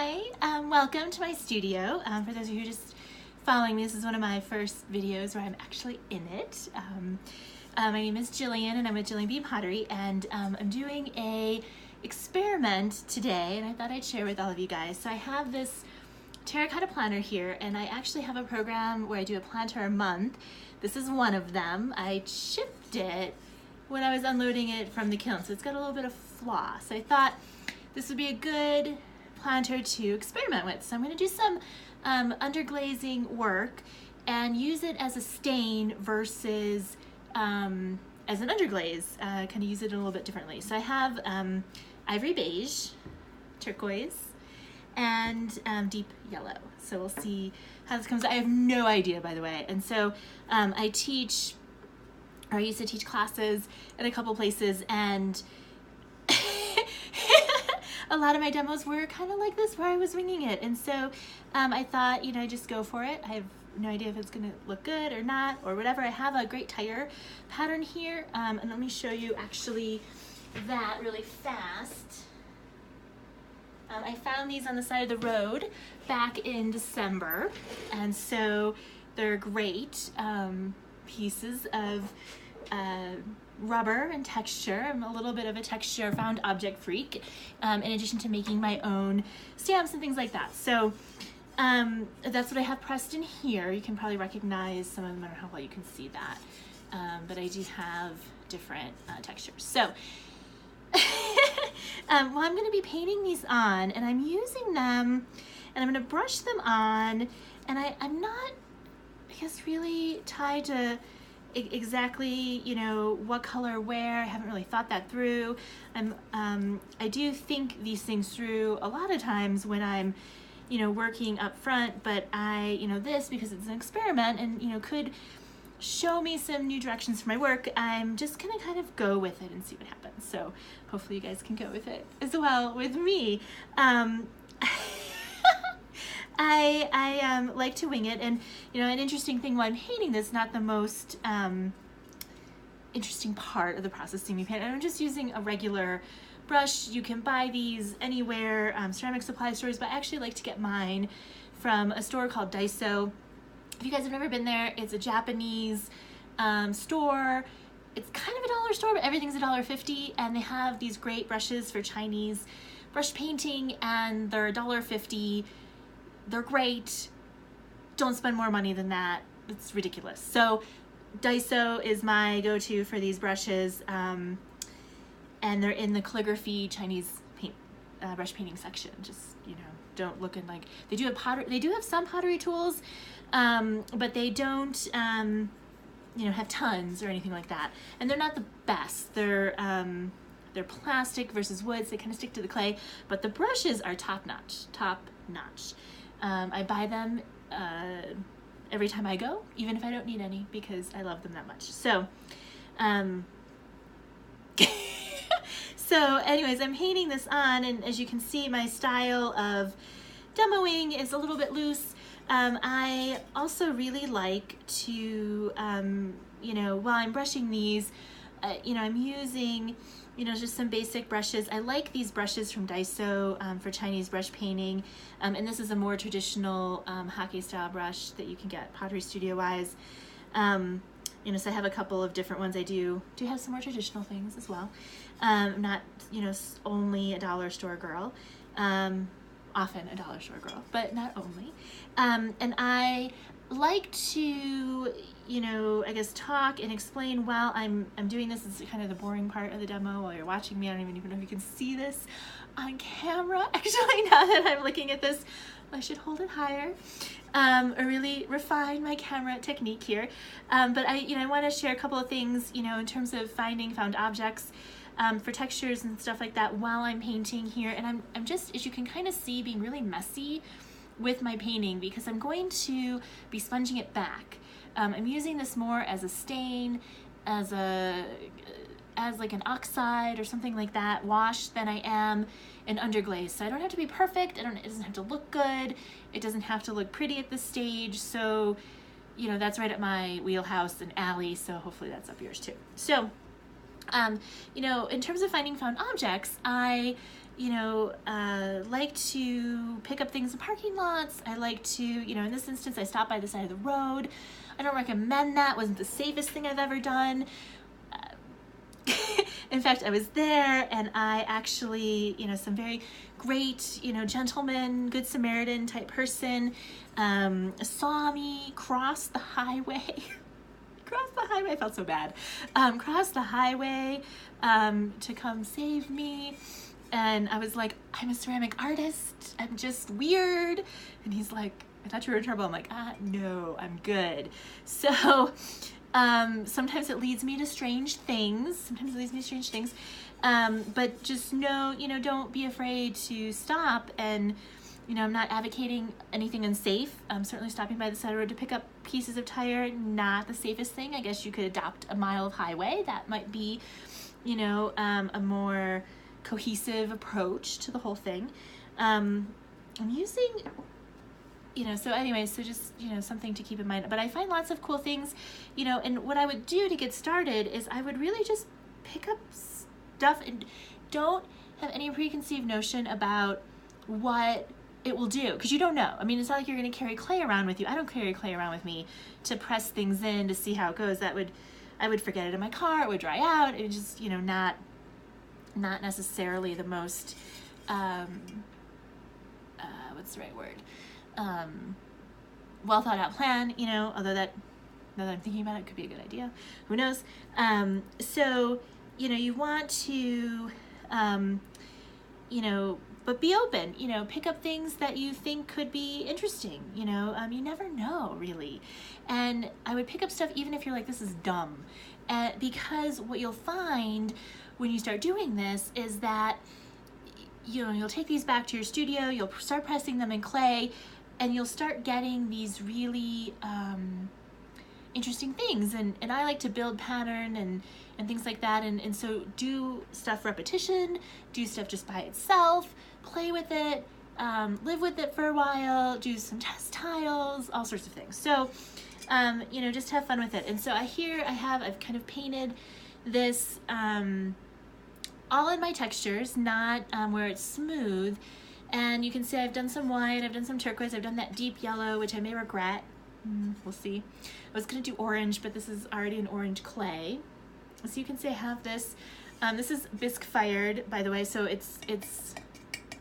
Hi, welcome to my studio. For those of you just following me, this is one of my first videos where I'm actually in it. My name is Jillian and I'm with JillyBean Pottery, and I'm doing a experiment today, and I thought I'd share with all of you guys. So I have this Terracotta Planter here, and I actually have a program where I do a planter a month. This is one of them. I chipped it when I was unloading it from the kiln, so it's got a little bit of flaw. So I thought this would be a good planter to experiment with. So I'm going to do some underglazing work and use it as a stain versus as an underglaze, kind of use it a little bit differently. So I have ivory beige, turquoise, and deep yellow. So we'll see how this comes out. I have no idea, by the way. And so I used to teach classes in a couple places, and a lot of my demos were kind of like this, where I was winging it. And so I thought, you know, just go for it. I have no idea if it's gonna look good or not or whatever. I have a great tire pattern here, and let me show you actually that really fast. I found these on the side of the road back in December, and so they're great pieces of rubber and texture. I'm a little bit of a texture found object freak, in addition to making my own stamps and things like that. So that's what I have pressed in here. You can probably recognize some of them. I don't know how well you can see that, but I do have different textures. So well, I'm going to be painting these on, and I'm using them, and I'm going to brush them on, and I'm not, I guess, really tied to exactly, you know, what color where. I haven't really thought that through. I do think these things through a lot of times when I'm, you know, working up front, but this, because it's an experiment and, you know, could show me some new directions for my work, I'm just gonna kind of go with it and see what happens. So hopefully you guys can go with it as well with me. I like to wing it, and you know, an interesting thing while I'm painting this, not the most interesting part of the process seeing me paint, I'm just using a regular brush. You can buy these anywhere, ceramic supply stores, but I actually like to get mine from a store called Daiso. If you guys have never been there, it's a Japanese store. It's kind of a dollar store, but everything's $1.50, and they have these great brushes for Chinese brush painting, and they're $1.50. They're great. Don't spend more money than that. It's ridiculous. So Daiso is my go-to for these brushes, and they're in the calligraphy Chinese paint brush painting section. Just, you know, don't look in, like, they do have pottery. They do have some pottery tools, but they don't you know, have tons or anything like that. And they're not the best. They're plastic versus wood, so they kind of stick to the clay, but the brushes are top notch. I buy them every time I go, even if I don't need any, because I love them that much. So so anyways, I'm painting this on, and as you can see, my style of demoing is a little bit loose. I also really like to, you know, while I'm brushing these, you know, I'm using, you know, just some basic brushes. I like these brushes from Daiso for Chinese brush painting, and this is a more traditional hake style brush that you can get Pottery Studio wise. You know, so I have a couple of different ones. I do have some more traditional things as well. Not, you know, only a dollar store girl. Often a dollar store girl, but not only. And I like to, you know, I guess talk and explain while I'm doing this. It's kind of the boring part of the demo while you're watching me. I don't even know if you can see this on camera. Actually, now that I'm looking at this, I should hold it higher, or really refine my camera technique here. But I want to share a couple of things, you know, in terms of finding found objects for textures and stuff like that while I'm painting here. And I'm just, as you can kind of see, being really messy with my painting because I'm going to be sponging it back. I'm using this more as a stain, as like an oxide or something like that wash than I am an underglaze. So I don't have to be perfect. It doesn't have to look good. It doesn't have to look pretty at this stage. So, you know, that's right at my wheelhouse and alley. So hopefully that's up yours too. So, you know, in terms of finding found objects, I like to pick up things in parking lots. I like to, in this instance, I stopped by the side of the road. I don't recommend that. It wasn't the safest thing I've ever done. In fact, I was there and I actually, some very great, gentleman, good Samaritan type person saw me cross the highway. Cross the highway, I felt so bad. Cross the highway to come save me. And I was like, I'm a ceramic artist. I'm just weird. And he's like, I thought you were in trouble. I'm like, no, I'm good. So sometimes it leads me to strange things. But just know, don't be afraid to stop. And, I'm not advocating anything unsafe. Certainly stopping by the side of the road to pick up pieces of tire, not the safest thing. I guess you could adopt a mile of highway. That might be, a more cohesive approach to the whole thing. I'm using, so anyway, so just, something to keep in mind. But I find lots of cool things, and what I would do to get started is I would really just pick up stuff and don't have any preconceived notion about what it will do, because you don't know. I mean, it's not like you're going to carry clay around with you. I don't carry clay around with me to press things in to see how it goes. I would forget it in my car. It would dry out. It would just, not necessarily the most, what's the right word? Well thought out plan, although now that I'm thinking about it, could be a good idea. Who knows? So, you want to, but be open, pick up things that you think could be interesting, you never know really. And I would pick up stuff even if you're like, this is dumb. Because what you'll find when you start doing this is that, you'll take these back to your studio, you'll start pressing them in clay, and you'll start getting these really interesting things. And I like to build pattern and things like that. And so do stuff repetition, do stuff just by itself, play with it, live with it for a while, do some test tiles, all sorts of things. So, just have fun with it. And so I've kind of painted this all in my textures, not where it's smooth. And you can see I've done some white, I've done some turquoise, I've done that deep yellow, which I may regret. We'll see. I was gonna do orange, but this is already an orange clay. So you can see I have this. This is bisque fired, by the way, so it's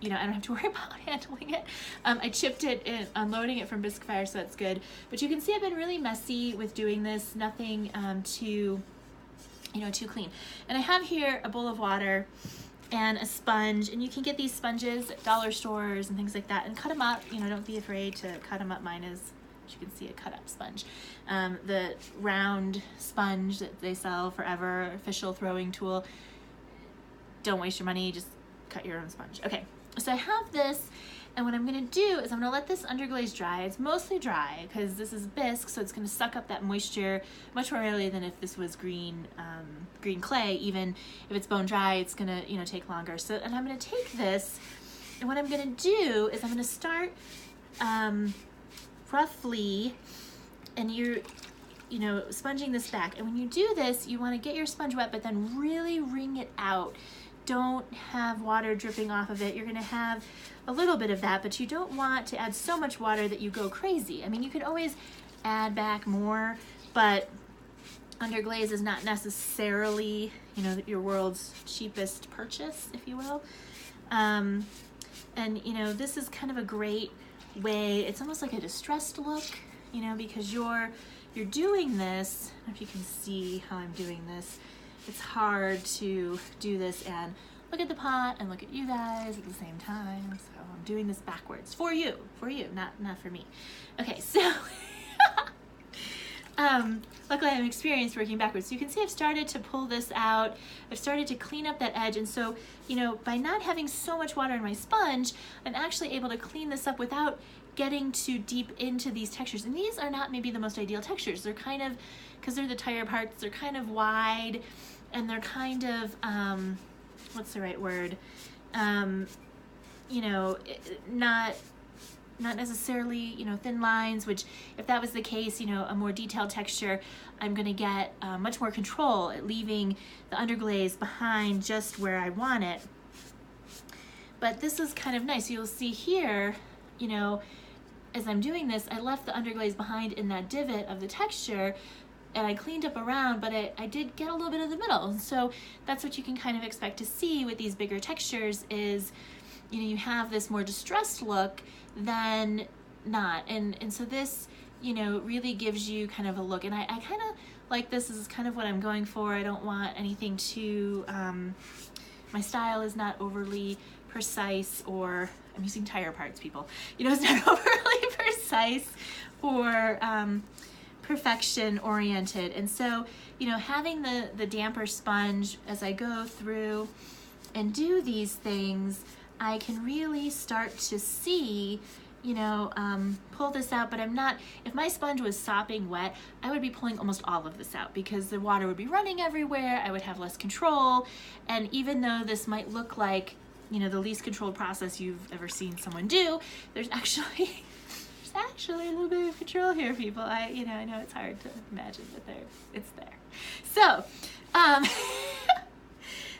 I don't have to worry about handling it. I chipped it in, unloading it from bisque fire, so that's good. But you can see I've been really messy with doing this, nothing too clean. And I have here a bowl of water and a sponge, and you can get these sponges at dollar stores and things like that, and cut them up. Don't be afraid to cut them up. Mine is, as you can see, a cut up sponge. The round sponge that they sell forever, official throwing tool. Don't waste your money, just cut your own sponge. Okay, so I have this, and what I'm gonna do is I'm gonna let this underglaze dry. It's mostly dry because this is bisque, so it's gonna suck up that moisture much more readily than if this was green clay. Even if it's bone dry, it's gonna take longer. So, and I'm gonna take this, and what I'm gonna do is I'm gonna start roughly, and you're sponging this back. And when you do this, you want to get your sponge wet, but then really wring it out. Don't have water dripping off of it. You're going to have a little bit of that, but you don't want to add so much water that you go crazy. I mean, you could always add back more, but Underglaze is not necessarily, your world's cheapest purchase, if you will. And, this is kind of a great way. It's almost like a distressed look, because you're doing this. I don't know if you can see how I'm doing this. It's hard to do this and look at the pot and look at you guys at the same time. So I'm doing this backwards for you, not for me. Okay, so luckily I'm experienced working backwards. So you can see I've started to pull this out. I've started to clean up that edge. And so, by not having so much water in my sponge, I'm actually able to clean this up without getting too deep into these textures. And these are not maybe the most ideal textures. They're kind of, because they're the tire parts, they're kind of wide, and they're kind of, what's the right word? Not necessarily, thin lines, which if that was the case, a more detailed texture, I'm gonna get much more control at leaving the underglaze behind just where I want it. but this is kind of nice. You'll see here, you know, as I'm doing this, I left the underglaze behind in that divot of the texture, and I cleaned up around, but I did get a little bit of the middle. So that's what you can kind of expect to see with these bigger textures is, you know, you have this more distressed look than not. And so this, you know, really gives you kind of a look. And I kind of like this. This is kind of what I'm going for. I don't want anything too, my style is not overly precise, or I'm using tire parts, people. You know, it's not overly precise or perfection oriented. And so, you know, having the damper sponge as I go through and do these things, I can really start to see, you know, pull this out. But I'm not, if my sponge was sopping wet, I would be pulling almost all of this out because the water would be running everywhere. I would have less control. And even though this might look like, you know, the least controlled process you've ever seen someone do, there's actually a little bit of control here, people. I know it's hard to imagine, but it's there. So,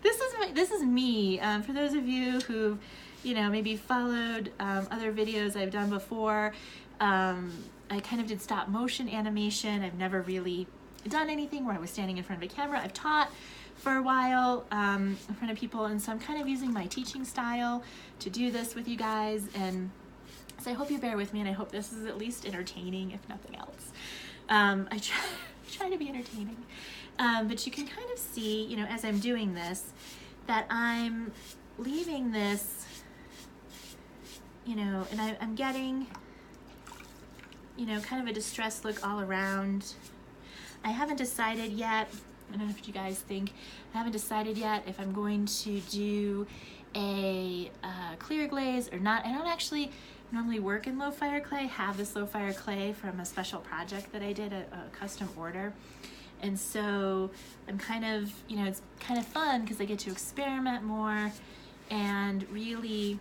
this is me. For those of you who've, you know, maybe followed other videos I've done before, I kind of did stop motion animation. I've never really done anything where I was standing in front of a camera. I've taught for a while in front of people, and so I'm kind of using my teaching style to do this with you guys. And so I hope you bear with me, and I hope this is at least entertaining, if nothing else. I try to be entertaining. But you can kind of see, you know, as I'm doing this, that I'm leaving this, you know, and I'm getting, you know, kind of a distressed look all around. I haven't decided yet, I don't know if you guys think, I haven't decided yet if I'm going to do a clear glaze or not. I don't actually normally work in low fire clay. I have this low fire clay from a special project that I did, a custom order. And so I'm kind of, you know, it's kind of fun because I get to experiment more and really,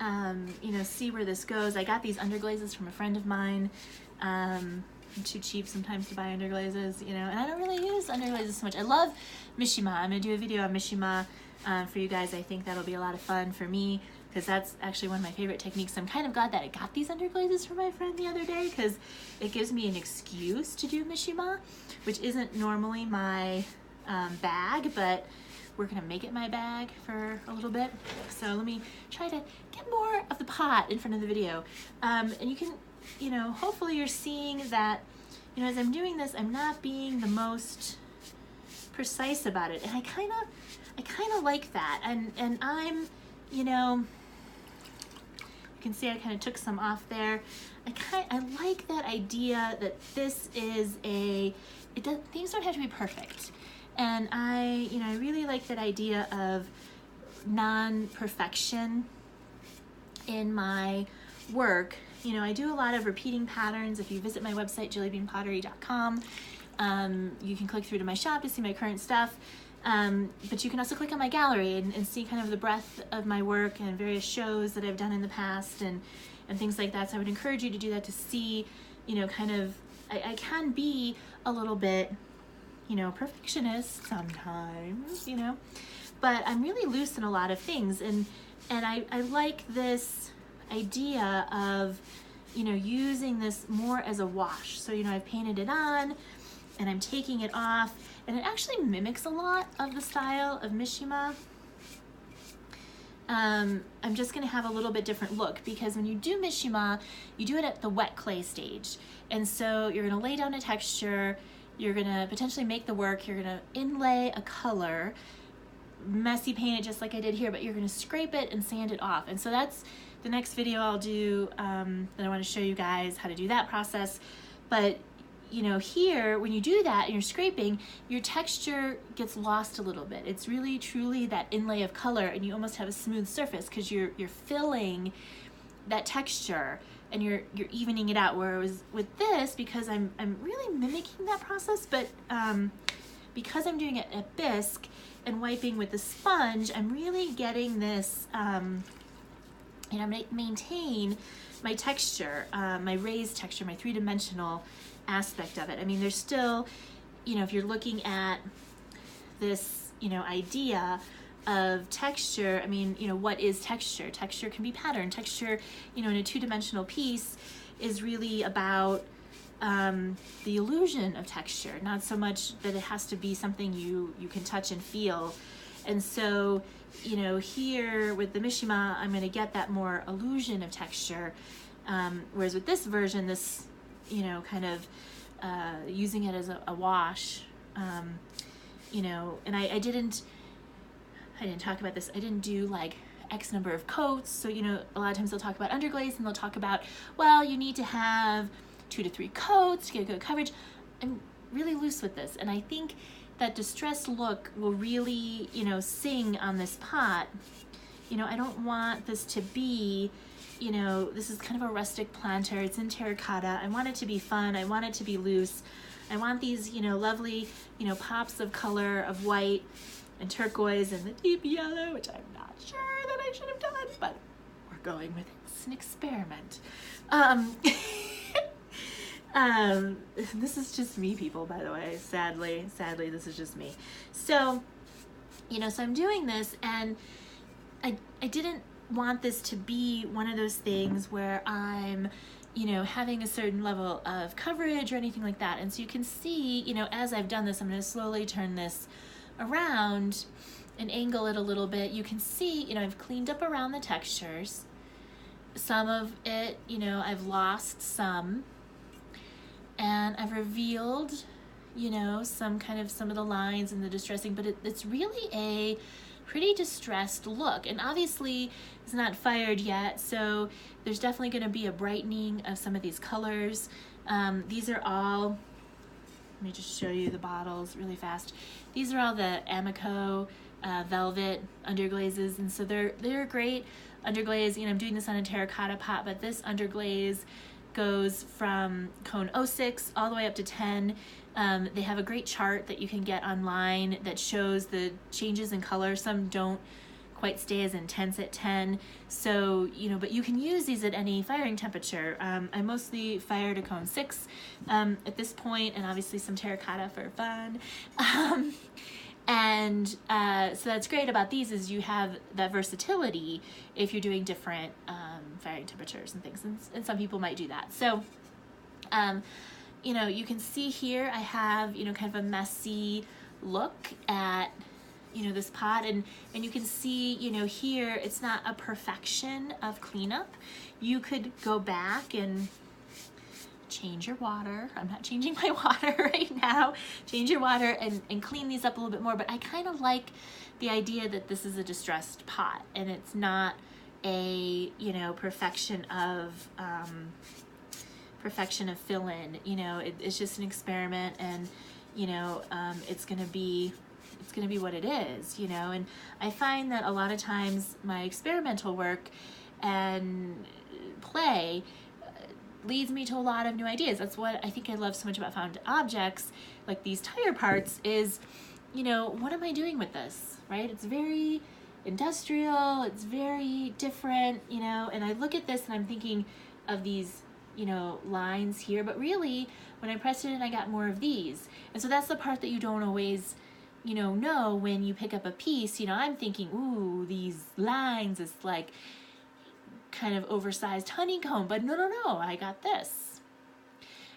you know, see where this goes. I got these underglazes from a friend of mine. I'm too cheap sometimes to buy underglazes, you know, and I don't really use underglazes so much. I love Mishima. I'm gonna do a video on Mishima for you guys. I think that'll be a lot of fun for me because that's actually one of my favorite techniques. I'm kind of glad that I got these underglazes from my friend the other day because it gives me an excuse to do Mishima, which isn't normally my bag, but we're gonna make it my bag for a little bit. So let me try to get more of the pot in front of the video. And you can, you know, hopefully you're seeing that, you know, as I'm doing this, I'm not being the most precise about it. And I kind of like that. And I'm, you know, you can see I kind of took some off there. I like that idea that this is things don't have to be perfect. And I really like that idea of non-perfection in my work. You know, I do a lot of repeating patterns. If you visit my website, JillyBeanPottery.com, you can click through to my shop to see my current stuff. But you can also click on my gallery and see kind of the breadth of my work and various shows that I've done in the past and things like that. So I would encourage you to do that to see, you know, kind of, I can be a little bit, you know, perfectionist sometimes, you know, but I'm really loose in a lot of things. And I like this idea of, you know, using this more as a wash. So, you know, I've painted it on and I'm taking it off, and it actually mimics a lot of the style of Mishima. I'm just gonna have a little bit different look because when you do Mishima, you do it at the wet clay stage. And so you're gonna lay down a texture, you're gonna potentially make the work, you're gonna inlay a color, messy paint it just like I did here, but you're gonna scrape it and sand it off. And so that's the next video I'll do, that I wanna show you guys how to do that process. But you know, here, when you do that and you're scraping, your texture gets lost a little bit. It's really truly that inlay of color, and you almost have a smooth surface because you're filling that texture and you're evening it out. Whereas with this, because I'm really mimicking that process, but because I'm doing it at bisque and wiping with the sponge, I'm really getting this, and I'm gonna maintain my texture, my raised texture, my three-dimensional aspect of it. I mean, there's still, you know, if you're looking at this, you know, idea of texture. I mean, you know, what is texture? Texture can be pattern. Texture, you know, in a two-dimensional piece is really about the illusion of texture, not so much that it has to be something you can touch and feel. And so, you know, here with the Mishima, I'm going to get that more illusion of texture. Whereas with this version, this, you know, kind of using it as a wash, you know, and I didn't talk about this. I didn't do like X number of coats. So, you know, a lot of times they'll talk about underglaze and they'll talk about, well, you need to have 2 to 3 coats to get good coverage. I'm really loose with this. And I think that distressed look will really, you know, sing on this pot. You know, I don't want this to be, you know, this is kind of a rustic planter. It's in terracotta. I want it to be fun. I want it to be loose. I want these, you know, lovely, you know, pops of color of white and turquoise and the deep yellow, which I'm not sure that I should have done, but we're going with it. It's an experiment. This is just me, people, by the way. Sadly, this is just me. So, you know, so I'm doing this, and I didn't want this to be one of those things where I'm, you know, having a certain level of coverage or anything like that. And so you can see, you know, as I've done this, I'm going to slowly turn this around and angle it a little bit. You can see, you know, I've cleaned up around the textures. Some of it, you know, I've lost some, and I've revealed, you know, some of the lines and the distressing, but it's really a pretty distressed look. And obviously it's not fired yet, so there's definitely going to be a brightening of some of these colors. These are all, let me just show you the bottles really fast. These are all the Amoco Velvet underglazes, and so they're great underglaze. You know, I'm doing this on a terracotta pot, but this underglaze goes from cone 06 all the way up to 10. They have a great chart that you can get online that shows the changes in color. Some don't quite stay as intense at 10. So, you know, but you can use these at any firing temperature. I mostly fire to cone 6 at this point, and obviously some terracotta for fun. So that's great about these is you have that versatility if you're doing different firing temperatures and things, and some people might do that. So, you know, you can see here I have, you know, kind of a messy look at, you know, this pot, and you can see, you know, here it's not a perfection of cleanup. You could go back and change your water. I'm not changing my water right now. Change your water and clean these up a little bit more, but I kind of like the idea that this is a distressed pot and it's not a, you know, perfection of fill-in. You know, it's just an experiment, and, you know, it's gonna be what it is, you know. And I find that a lot of times my experimental work and play leads me to a lot of new ideas. That's what I think I love so much about found objects, like these tire parts, is, you know, what am I doing with this, right? It's very industrial, it's very different, you know, and I look at this and I'm thinking of these, you know, lines here, but really when I pressed it in, I got more of these. And so that's the part that you don't always, you know when you pick up a piece. You know, I'm thinking, ooh, these lines is like kind of oversized honeycomb, but no, I got this.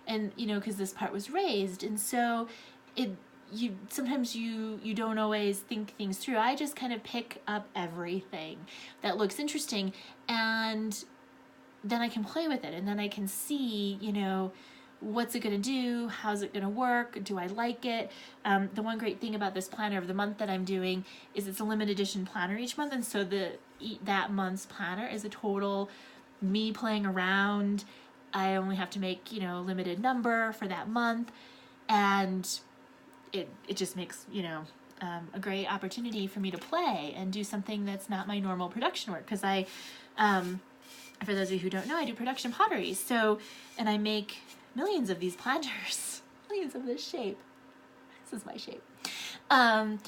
And, you know, because this part was raised, and so sometimes you don't always think things through. I just kind of pick up everything that looks interesting, and then I can play with it, and then I can see, you know, what's it gonna do? How's it gonna work? Do I like it? The one great thing about this planner of the month that I'm doing is it's a limited edition planner each month, and so that month's planner is a total me playing around. I only have to make, you know, a limited number for that month, and it just makes, you know, a great opportunity for me to play and do something that's not my normal production work, because I, for those of you who don't know, I do production pottery. So, and I make millions of these planters, millions of this shape. This is my shape. And,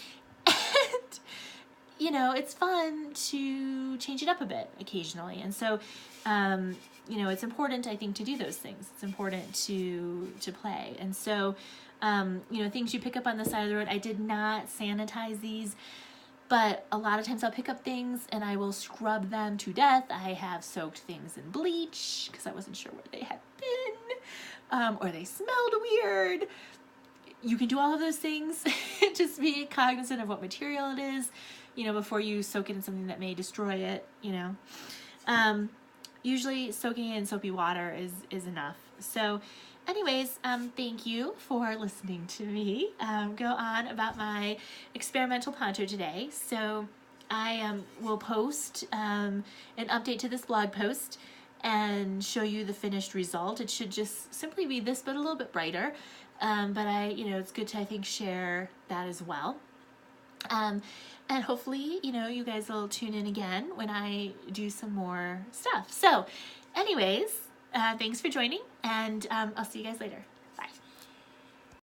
you know, it's fun to change it up a bit occasionally. And so, you know, it's important, I think, to do those things. It's important to play. And so, you know, things you pick up on the side of the road, I did not sanitize these, but a lot of times I'll pick up things and I will scrub them to death. I have soaked things in bleach because I wasn't sure where they had been, or they smelled weird. You can do all of those things. Just be cognizant of what material it is, you know, before you soak it in something that may destroy it, you know. Usually soaking it in soapy water is enough. So anyways, thank you for listening to me go on about my experimental planter today. So I will post an update to this blog post and show you the finished result. It should just simply be this, but a little bit brighter. But you know, it's good to, I think, share that as well. And hopefully, you know, you guys will tune in again when I do some more stuff. So anyways, thanks for joining, and I'll see you guys later.